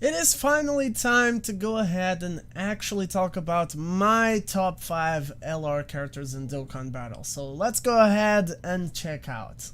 It is finally time to go ahead and actually talk about my top 5 LR characters in Dokkan Battle. So let's go ahead and check out.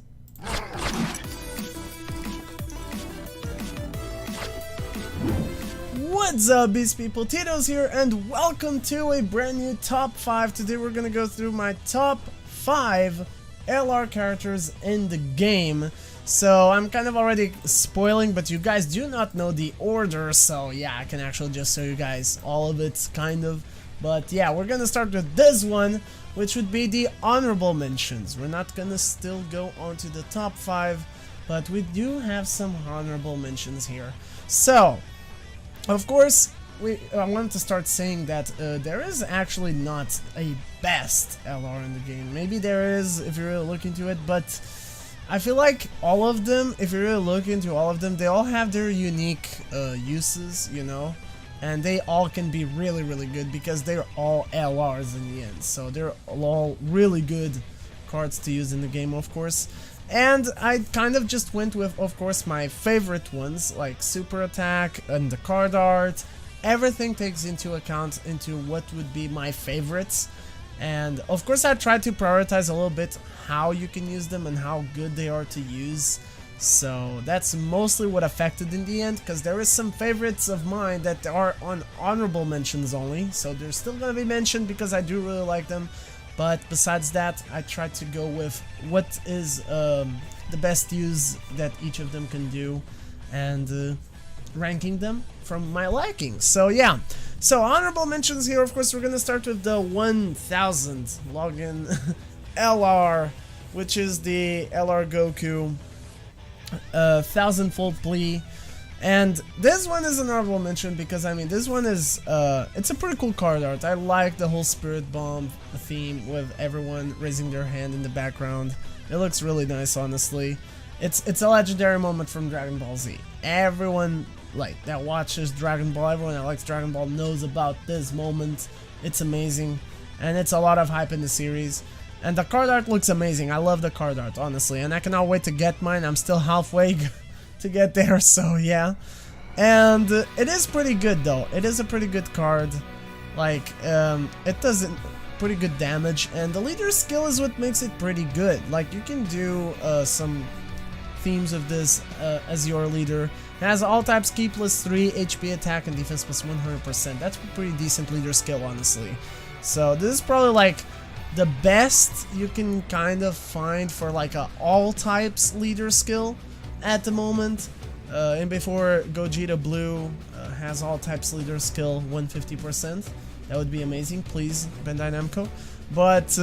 What's up, Beast People? Titos here, and welcome to a brand new top 5. Today we're gonna go through my top 5 LR characters in the game. So I'm kind of already spoiling, but you guys do not know the order, so yeah, I can actually just show you guys all of it, kind of. But yeah, we're gonna start with this one, which would be the honorable mentions. We're not gonna still go on to the top 5, but we do have some honorable mentions here. So, of course, I wanted to start saying that there is actually not a best LR in the game. Maybe there is if you really look into it, but I feel like all of them, if you really look into all of them, they all have their unique uses, you know, and they all can be really, really good because they're all LRs in the end. So they're all really good cards to use in the game, of course. And I kind of just went with, of course, my favorite ones, like Super Attack and the card art. Everything takes into account into what would be my favorites. And of course I tried to prioritize a little bit how you can use them and how good they are to use. So that's mostly what affected in the end, because there is some favorites of mine that are on honorable mentions only. So they're still gonna be mentioned because I do really like them. But besides that, I tried to go with what is the best use that each of them can do, and ranking them from my liking. So yeah, so honorable mentions here. Of course, we're gonna start with the 1000 login LR, which is the LR Goku 1000-fold plea. And this one is an honorable mention because, I mean, this one is it's a pretty cool card art. I like the whole Spirit Bomb theme with everyone raising their hand in the background. It looks really nice, honestly. It's a legendary moment from Dragon Ball Z. Everyone like that watches Dragon Ball, everyone that likes Dragon Ball knows about this moment. It's amazing, and it's a lot of hype in the series. And the card art looks amazing. I love the card art, honestly, and I cannot wait to get mine. I'm still halfway to get there, so yeah. And it is pretty good though. It is a pretty good card. Like, it does pretty good damage, and the leader skill is what makes it pretty good. Like, you can do some themes of this as your leader. It has all types, key +3, HP attack and defense +100%. That's a pretty decent leader skill, honestly. So this is probably like the best you can kind of find for like a all types leader skill at the moment. And before Gogeta Blue has all types leader skill 150%. That would be amazing, please, Bandai Namco. But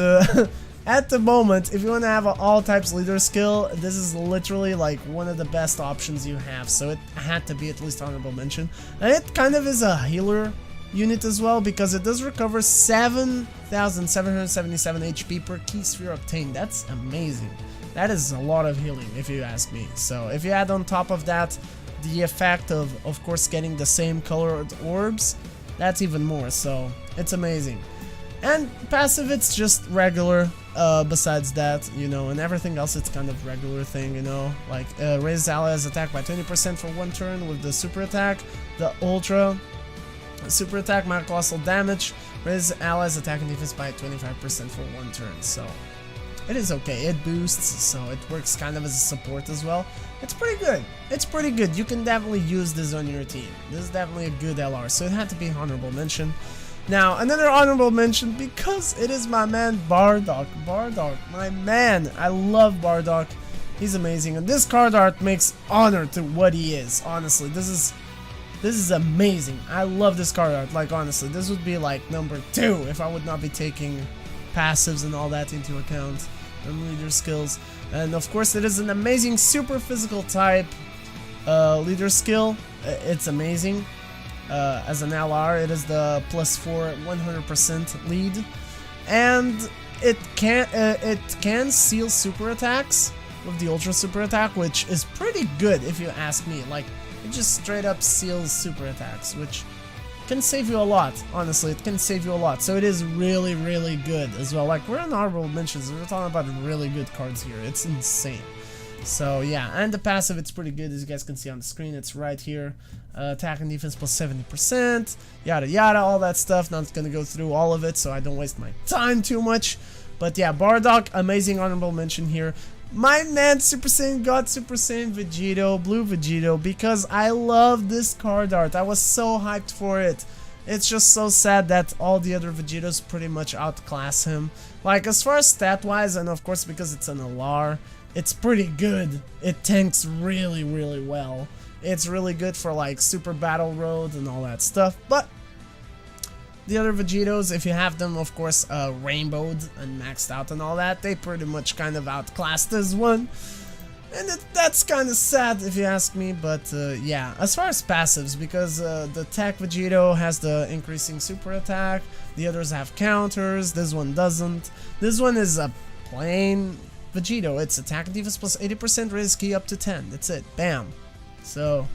at the moment, if you want to have an all types leader skill, this is literally like one of the best options you have. So it had to be at least honorable mention. And it kind of is a healer unit as well, because it does recover 7,777 HP per key sphere obtained. That's amazing. That is a lot of healing, if you ask me. So if you add on top of that the effect of course, getting the same colored orbs, that's even more. So it's amazing. And passive, it's just regular. Besides that, you know, and everything else, it's kind of regular thing, you know, like raise allies attack by 20% for 1 turn with the super attack, the ultra super attack, my colossal damage, raise allies attack and defense by 25% for 1 turn. So it is okay. It boosts, so it works kind of as a support as well. It's pretty good. It's pretty good. You can definitely use this on your team. This is definitely a good LR, so it had to be an honorable mention. Now, another honorable mention, because it is my man Bardock. Bardock, my man. I love Bardock. He's amazing, and this card art makes honor to what he is. Honestly, this is amazing. I love this card art. Like, honestly, this would be like number 2 if I would not be taking passives and all that into account, and leader skills. And of course, it is an amazing super physical type leader skill. It's amazing. As an LR, it is the +4 100% lead, and it can seal super attacks with the ultra super attack, which is pretty good if you ask me. Like, it just straight up seals super attacks, which can save you a lot. Honestly, it can save you a lot. So it is really, really good as well. Like, we're in honorable mentions. We're talking about really good cards here. It's insane. So yeah, and the passive, it's pretty good, as you guys can see on the screen. It's right here. Attack and defense plus 70%, yada yada, all that stuff. Not gonna go through all of it, so I don't waste my time too much. But yeah, Bardock, amazing honorable mention here. My man, Super Saiyan God, Super Saiyan Vegito, Blue Vegito, because I love this card art. I was so hyped for it. It's just so sad that all the other Vegetos pretty much outclass him. Like, as far as stat-wise, and of course because it's an LR, it's pretty good. It tanks really, really well. It's really good for like Super Battle Road and all that stuff, but the other Vegetos, if you have them, of course, rainbowed and maxed out and all that, they pretty much kind of outclassed this one. And that's kind of sad if you ask me, but yeah. As far as passives, because the Tech Vegito has the increasing super attack, the others have counters, this one doesn't. This one is a plain Vegito. It's attack and defense plus 80%, risky up to 10. That's it. Bam. So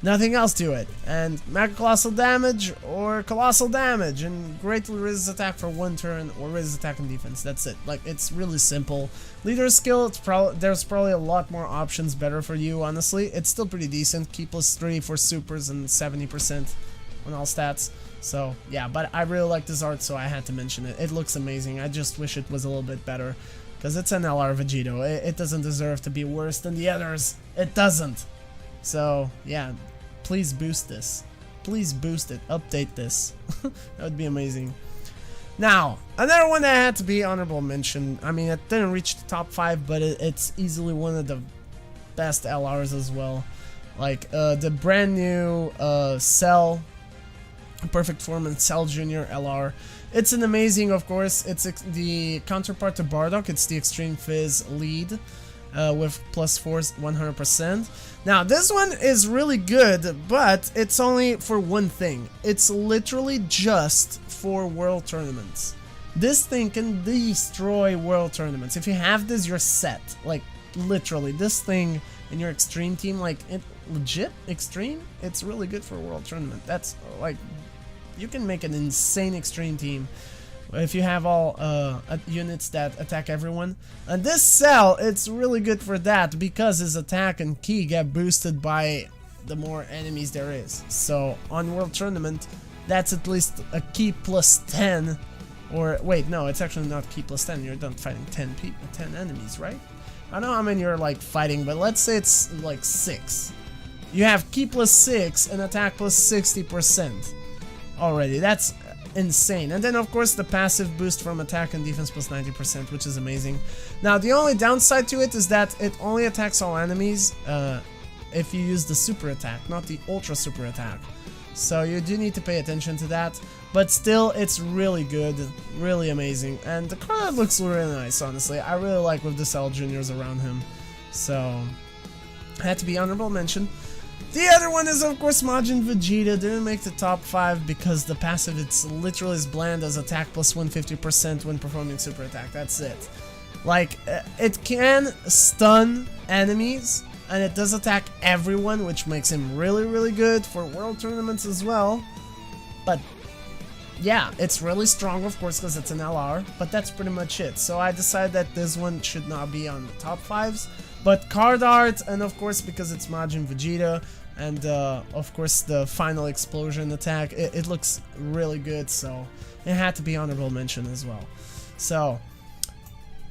nothing else to it. And Mega Colossal Damage or Colossal Damage, and greatly raises attack for 1 turn or raises attack and defense. That's it. Like, it's really simple. Leader skill, there's probably a lot more options better for you, honestly. It's still pretty decent. Key plus 3 for supers and 70% on all stats. So yeah, but I really like this art, so I had to mention it. It looks amazing. I just wish it was a little bit better, because it's an LR Vegito. It doesn't deserve to be worse than the others. It doesn't. So yeah, please boost this. Please boost it. Update this. That would be amazing. Now, another one that had to be honorable mention. I mean, it didn't reach the top 5, but it's easily one of the best LRs as well. Like the brand new Cell, Perfect Form and Cell Junior LR. It's an amazing, of course. It's the counterpart to Bardock. It's the Extreme Fizz lead. With plus 4 100%. Now this one is really good, but it's only for one thing. It's literally just for world tournaments. This thing can destroy world tournaments. If you have this, you're set. Like, literally, this thing in your extreme team, like, legit extreme, it's really good for a world tournament. That's like, you can make an insane extreme team if you have all units that attack everyone. And this Cell, it's really good for that, because his attack and key get boosted by the more enemies there is. So on World Tournament, that's at least a key plus 10. Or wait, no, it's actually not key plus 10. You're done fighting 10 enemies, right? I don't know how many you're like fighting, but let's say it's like 6. You have key plus 6 and attack plus 60% already. That's insane. And then of course the passive boost from attack and defense plus 90%, which is amazing. Now the only downside to it is that it only attacks all enemies if you use the super attack, not the ultra super attack. So you do need to pay attention to that, but still it's really good, really amazing. And the card looks really nice, honestly. I really like with the Cell Juniors around him, so had to be honorable mention. The other one is, of course, Majin Vegeta. Didn't make the top 5 because the passive, it's literally as bland as attack plus 150% when performing super attack. That's it. Like, it can stun enemies, and it does attack everyone, which makes him really, really good for world tournaments as well. But yeah, it's really strong, of course, because it's an LR, but that's pretty much it. So I decided that this one should not be on the top 5s. But card art, and of course because it's Majin Vegeta, and of course the final explosion attack, it looks really good, so it had to be honorable mention as well. So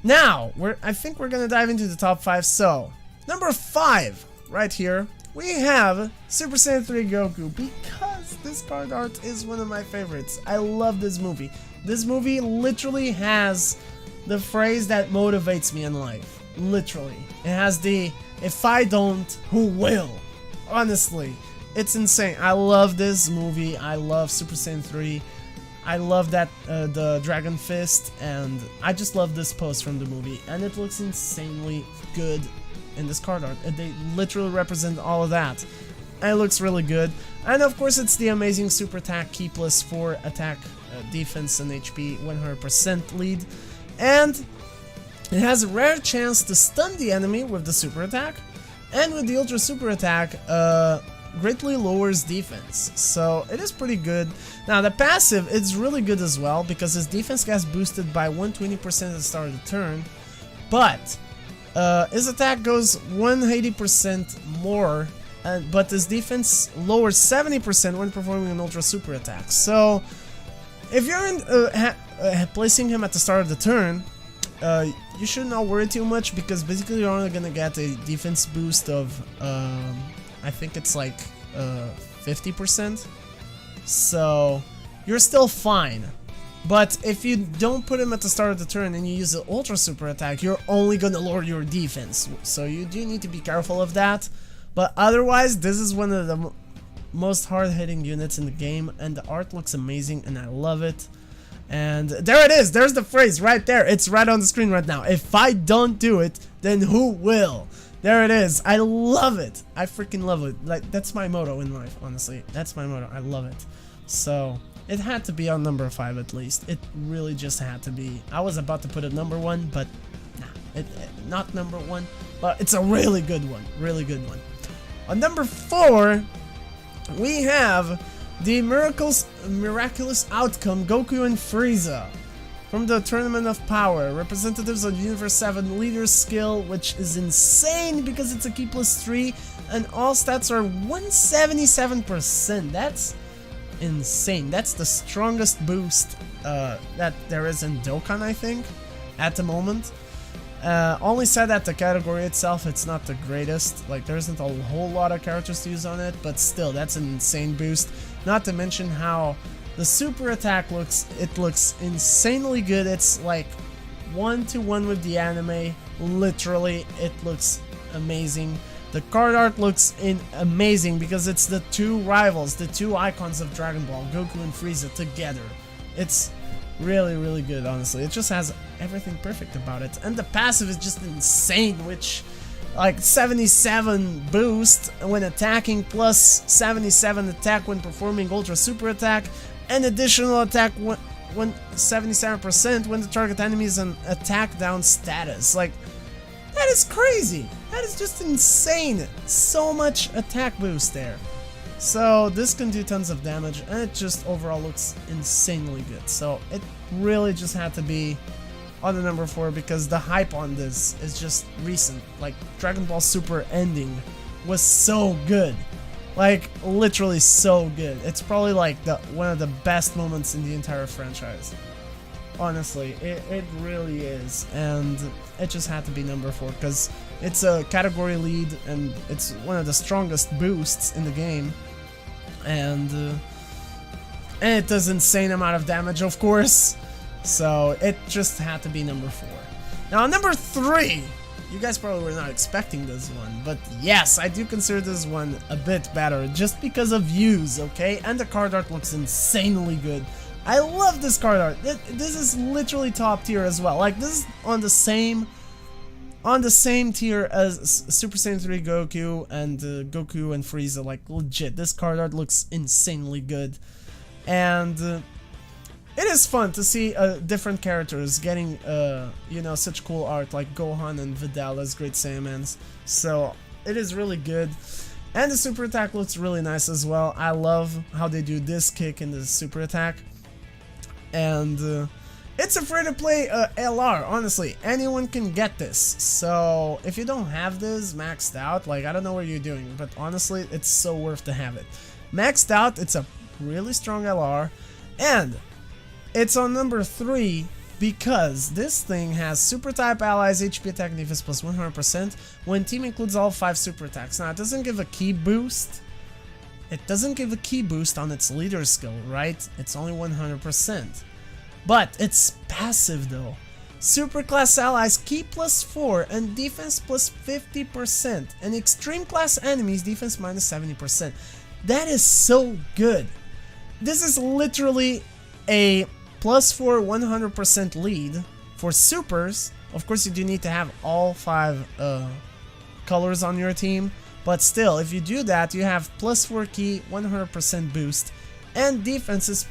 now I think we're gonna dive into the top 5. So number 5 right here, we have Super Saiyan 3 Goku, because this card art is one of my favorites. I love this movie. This movie literally has the phrase that motivates me in life. Literally. It has the, if I don't, who will? Honestly, it's insane. I love this movie. I love Super Saiyan 3. I love that, the Dragon Fist, and I just love this pose from the movie. And it looks insanely good in this card art. They literally represent all of that. And it looks really good. And of course, it's the amazing super attack, key plus 4 attack, defense, and HP 100% lead. And it has a rare chance to stun the enemy with the super attack, and with the ultra super attack, greatly lowers defense. So it is pretty good. Now the passive, it's really good as well, because his defense gets boosted by 120% at the start of the turn, but his attack goes 180% more, but his defense lowers 70% when performing an ultra super attack. So if you're placing him at the start of the turn, you should not worry too much, because basically you're only gonna get a defense boost of I think it's like 50%. So you're still fine. But if you don't put him at the start of the turn and you use the ultra super attack, you're only gonna lower your defense. So you do need to be careful of that. But otherwise, this is one of the most hard-hitting units in the game, and the art looks amazing and I love it. And there it is, there's the phrase right there. It's right on the screen right now. If I don't do it, then who will? There it is. I love it. I freaking love it. Like, that's my motto in life, honestly. That's my motto. I love it. So it had to be on number 5 at least. It really just had to be. I was about to put it number 1, but nah, not number 1. But it's a really good one. Really good one. On number 4, we have the miraculous outcome Goku and Frieza from the Tournament of Power. Representatives of Universe 7 Leader's skill, which is insane because it's a key +3 and all stats are 177%. That's insane. That's the strongest boost that there is in Dokkan, I think, at the moment. Only said that the category itself, it's not the greatest. Like, there isn't a whole lot of characters to use on it, but still, that's an insane boost. Not to mention how the super attack looks. It looks insanely good. It's like 1-to-1 with the anime. Literally, it looks amazing. The card art looks amazing because it's the two rivals, the two icons of Dragon Ball, Goku and Frieza together. It's really, really good, honestly. It just has everything perfect about it. And the passive is just insane, which, like, 77 boost when attacking, plus 77 attack when performing ultra super attack, and additional attack when 77% when the target enemy is an attack down status. Like, that is crazy. That is just insane. So much attack boost there. So this can do tons of damage, and it just overall looks insanely good. So it really just had to be on the number 4 because the hype on this is just recent. Like, Dragon Ball Super ending was so good. Like, literally so good. It's probably like one of the best moments in the entire franchise. Honestly, it really is. And it just had to be number 4 because it's a category lead and it's one of the strongest boosts in the game. And it does insane amount of damage, of course. So it just had to be number 4. Now, number 3, you guys probably were not expecting this one, but yes, I do consider this one a bit better just because of views, okay? And the card art looks insanely good. I love this card art. This is literally top tier as well. Like, this is on the same tier as Super Saiyan 3 Goku and Goku and Frieza. Like, legit, this card art looks insanely good. And it is fun to see different characters getting, you know, such cool art, like Gohan and Videl as Great Saiyamans. So it is really good. And the super attack looks really nice as well. I love how they do this kick in the super attack. And it's a free-to-play LR, honestly. Anyone can get this. So if you don't have this maxed out, like, I don't know what you're doing, but honestly, it's so worth to have it. Maxed out, it's a really strong LR, and it's on number 3 because this thing has super type allies, HP attack and defense plus 100% when team includes all 5 super attacks. Now, it doesn't give a key boost. It doesn't give a key boost on its leader skill, right? It's only 100%. But it's passive though. Super class allies key plus 4 and defense plus 50%. And extreme class enemies defense minus 70%. That is so good. This is literally a plus 4 100% lead for supers. Of course, you do need to have all 5 colors on your team. But still, if you do that, you have plus 4 key, 100% boost, and defense is,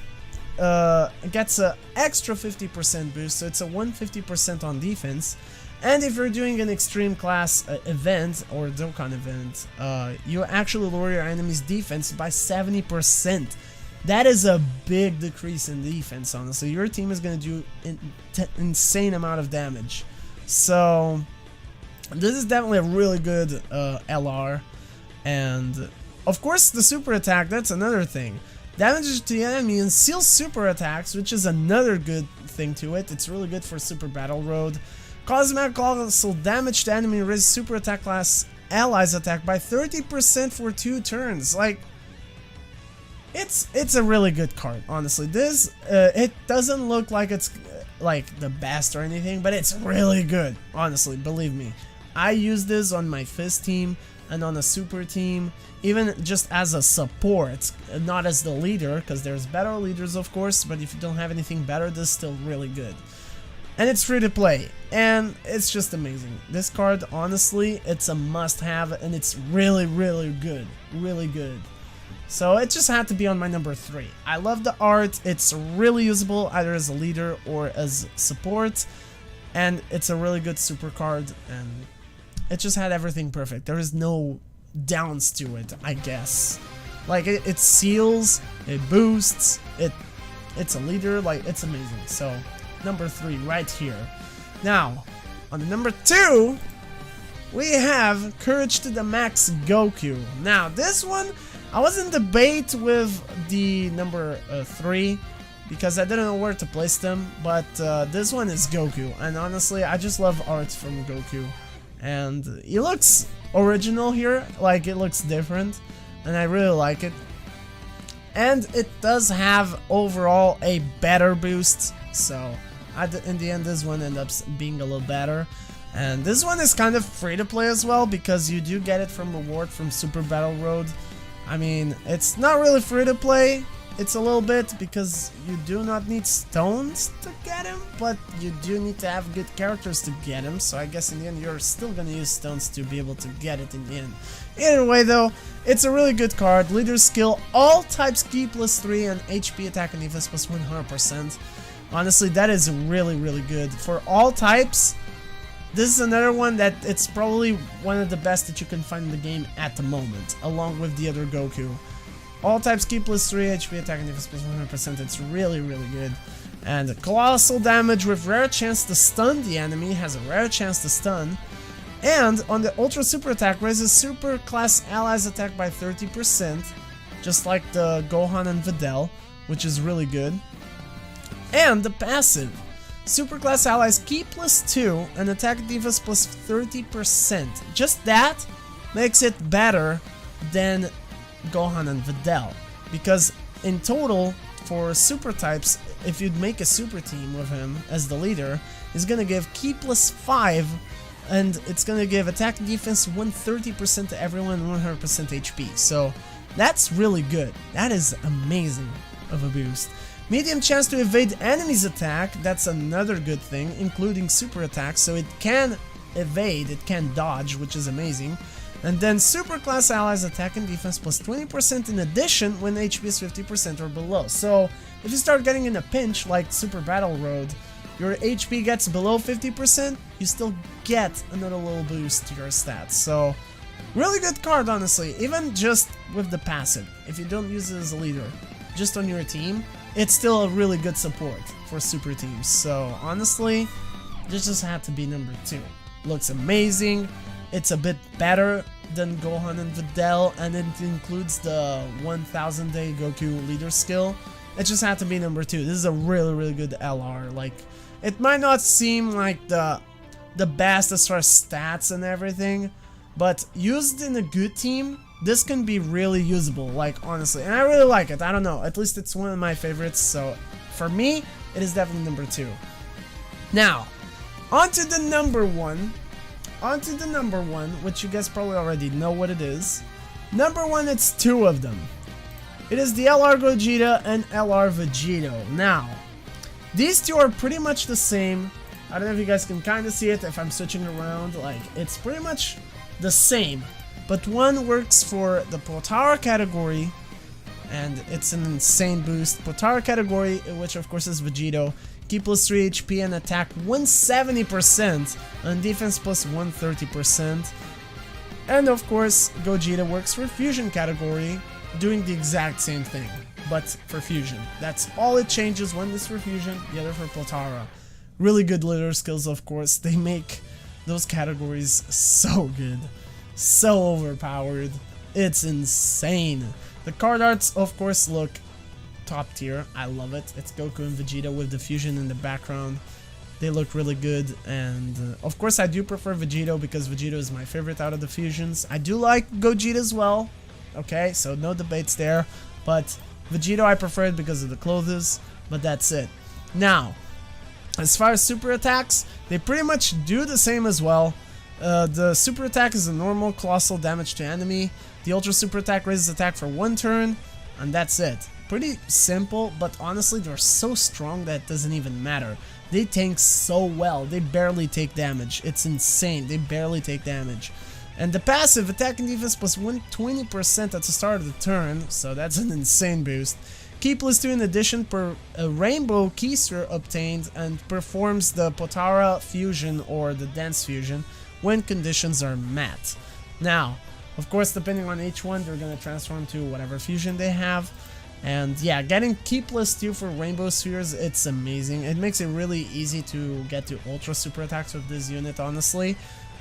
gets an extra 50% boost, so it's a 150% on defense. And if you're doing an extreme class event or Dokkan event, you actually lower your enemy's defense by 70%. That is a big decrease in defense, honestly. Your team is going to do insane amount of damage. So This is definitely a really good LR. And of course the super attack, that's another thing. Damage to the enemy and seals super attacks, which is another good thing to it. It's really good for Super Battle Road. Cosmic Colossal damage to enemy raises super attack class allies attack by 30% for 2 turns. Like, it's a really good card, honestly. This it doesn't look like it's like the best or anything, but it's really good, honestly, believe me. I use this on my Fizz team and on a super team, even just as a support, not as the leader, because there's better leaders of course, but if you don't have anything better, this is still really good. And it's free to play, and it's just amazing. This card, honestly, it's a must-have, and it's really, really good. Really good. So it just had to be on my number 3. I love the art, it's really usable either as a leader or as support, and it's a really good super card, and it just had everything perfect. There is no downs to it, I guess. Like, it seals, it boosts, it's a leader, like, it's amazing. So, number 3 right here. Now, on the number 2, we have Courage to the Max Goku. Now, this one, I was in debate with the number 3 because I didn't know where to place them, but this one is Goku, and honestly, I just love art from Goku. And he looks original here, like it looks different, and I really like it. And it does have overall a better boost, so in the end this one ends up being a little better. And this one is kind of free to play as well, because you do get it from reward from Super Battle Road. I mean, it's not really free to play. It's a little bit, because you do not need stones to get him, but you do need to have good characters to get him, so I guess in the end you're still gonna use stones to be able to get it in the end. Either way though, it's a really good card. Leader skill, all types key +3 and HP attack and defense plus 100%. Honestly, that is really, really good. For all types, this is another one that it's probably one of the best that you can find in the game at the moment, along with the other Goku. All types key +3, HP attack and defense plus 100%, it's really, really good. And colossal damage with rare chance to stun the enemy, has a rare chance to stun. And on the ultra super attack, raises super class allies attack by 30%, just like the Gohan and Videl, which is really good. And the passive, super class allies key +2 and attack defense plus 30%. Just that makes it better than Gohan and Videl, because in total for super types, if you'd make a super team with him as the leader, he's gonna give key +5, and it's gonna give attack defense 130% to everyone, 100% HP. So that's really good. That is amazing of a boost. Medium chance to evade enemies' attack, that's another good thing, including super attacks, so it can evade, it can dodge, which is amazing. And then super class allies attack and defense plus 20% in addition when HP is 50% or below. So if you start getting in a pinch like Super Battle Road, your HP gets below 50%, you still get another little boost to your stats. So really good card, honestly, even just with the passive. If you don't use it as a leader, just on your team, it's still a really good support for super teams. So honestly, this just had to be number 2. Looks amazing. It's a bit better than Gohan and Videl, and it includes the 1000 day Goku leader skill. It just had to be number 2. This is a really, really good LR. Like, it might not seem like the best as far as stats and everything, but used in a good team, this can be really usable, like, honestly. And I really like it. I don't know, at least it's one of my favorites, so for me, it is definitely number 2. Now, on to the number 1. Which you guys probably already know what it is. Number 1, it's 2 of them. It is the LR Gogeta and LR Vegito. Now, these two are pretty much the same. I don't know if you guys can kind of see it if I'm switching around. Like, it's pretty much the same. But one works for the Potara category, and it's an insane boost. Potara category, which of course is Vegito. Key +3 HP and attack 170%, and defense plus 130%. And of course, Gogeta works for Fusion category, doing the exact same thing, but for Fusion. That's all it changes. One is for Fusion, the other for Potara. Really good leader skills, of course. They make those categories so good, so overpowered. It's insane. The card arts, of course, look top tier. I love it. It's Goku and Vegeta with the fusion in the background. They look really good, and of course I do prefer Vegito because Vegito is my favorite out of the fusions. I do like Gogeta as well, okay, so no debates there, but Vegito I prefer it because of the clothes, but that's it. Now, as far as super attacks, they pretty much do the same as well. The super attack is a normal colossal damage to enemy. The ultra super attack raises attack for 1 turn, and that's it. Pretty simple, but honestly they're so strong that it doesn't even matter. They tank so well, they barely take damage. It's insane, they barely take damage. And the passive, attack and defense plus 120% at the start of the turn, so that's an insane boost. Key plus 2 in addition per a rainbow keyster obtained, and performs the Potara fusion or the dance fusion when conditions are met. Now, of course, depending on each one, they're gonna transform to whatever fusion they have. And yeah, getting key plus 2 for rainbow spheres, it's amazing. It makes it really easy to get to ultra super attacks with this unit, honestly.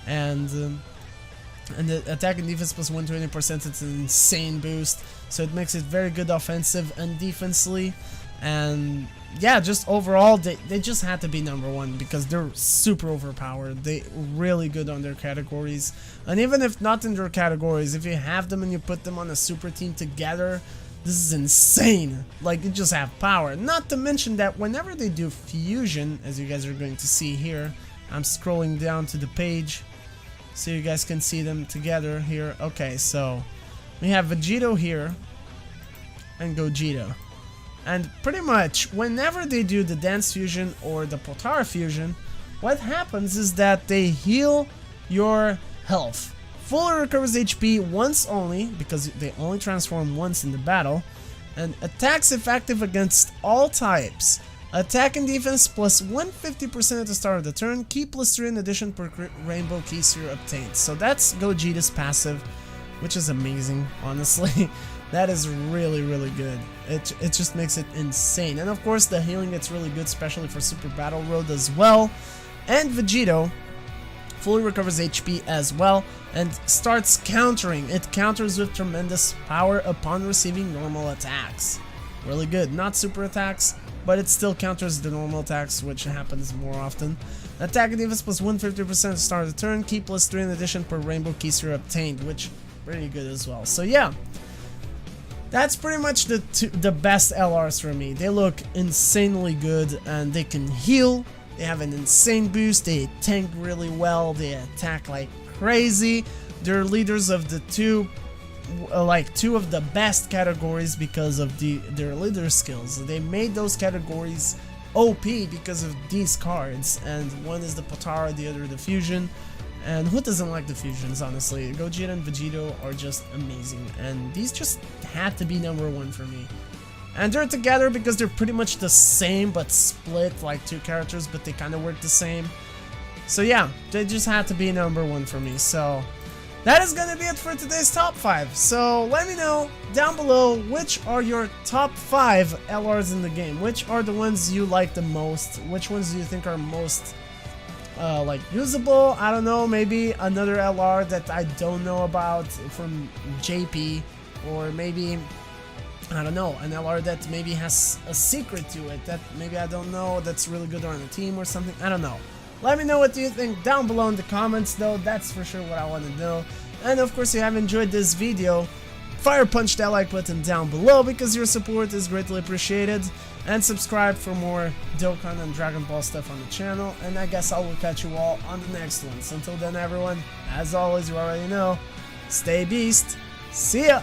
And the attack and defense plus 120%, it's an insane boost. So it makes it very good offensive and defensively. And yeah, just overall, they just had to be #1 because they're super overpowered. They really good on their categories. And even if not in their categories, if you have them and you put them on a super team together, this is insane. Like, they just have power. Not to mention that whenever they do fusion, as you guys are going to see here, I'm scrolling down to the page so you guys can see them together here. Okay, so we have Vegito here and Gogeta. And pretty much whenever they do the dance fusion or the Potara fusion, what happens is that they heal your health. Fully recovers HP once only, because they only transform once in the battle, and attacks effective against all types. Attack and defense plus 150% at the start of the turn, key plus 3 in addition per rainbow keyster obtained. So that's Gogeta's passive, which is amazing, honestly. That is really, really good. It just makes it insane. And of course the healing gets really good, especially for Super Battle Road as well. And Vegito fully recovers HP as well and starts countering. It counters with tremendous power upon receiving normal attacks. Really good. Not super attacks, but it still counters the normal attacks, which happens more often. Attack and defense plus 150% at the start of the turn, key plus 3 in addition per rainbow keyster obtained, which pretty good as well. So yeah, that's pretty much the best LRs for me. They look insanely good and they can heal. They have an insane boost, they tank really well, they attack like crazy. They're leaders of the two of the best categories because of their leader skills. They made those categories OP because of these cards, and one is the Potara, the other the fusion. And who doesn't like the fusions, honestly? Gogeta and Vegito are just amazing, and these just had to be #1 for me. And they're together because they're pretty much the same but split, like 2 characters, but they kind of work the same. So yeah, they just had to be #1 for me. So that is gonna be it for today's top 5. So let me know down below which are your top 5 LRs in the game. Which are the ones you like the most? Which ones do you think are most like usable? I don't know, maybe another LR that I don't know about from JP, or maybe, I don't know, an LR that maybe has a secret to it that maybe I don't know, that's really good on a team or something. I don't know. Let me know what you think down below in the comments though, that's for sure what I want to know. And of course, if you have enjoyed this video, fire punch that like button down below because your support is greatly appreciated. And subscribe for more Dokkan and Dragon Ball stuff on the channel. And I guess I will catch you all on the next one. So until then everyone, as always, you already know, stay beast. See ya!